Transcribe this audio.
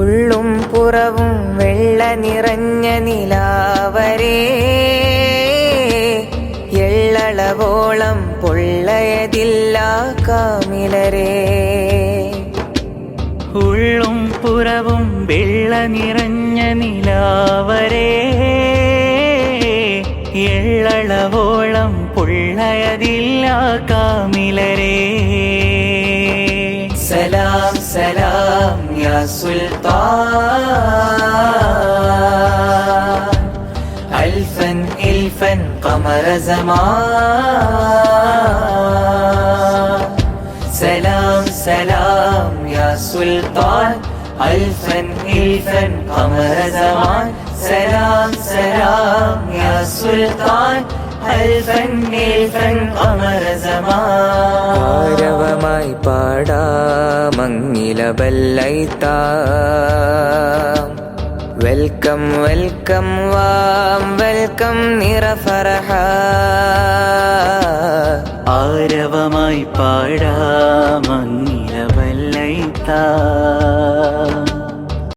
ഉള്ളും പുറവും വെള്ള നിറഞ്ഞ നിലാവരേ, എള്ളളവോളം പൊള്ളയതില്ല കാമിലരേ. ഉള്ളും പുറവും വെള്ള നിറഞ്ഞ നിലാവരേ, എള്ളളവോളം പൊള്ളയതില്ല കാമിലരേ. സലാം സലാം യാ സുൽത്താൻ, അൽഫൻ ഇൽഫൻ ഖമറ സമാൻ. സലാം സലാം യാ സുൽത്താൻ, അൽഫൻ ഇൽഫൻ ഖമറ സമാൻ. സലാം സലാം യാ സുൽത്താൻ, അൽഫൻ ഇൽഫൻ ഖമറ സമാൻ. ആരവമായി പാടാമങ്ങില ബല്ലൈത്താം, വെൽക്കം വെൽക്കം വാം വെൽക്കം നിറഫറഹ. ആരവമായി പാടാ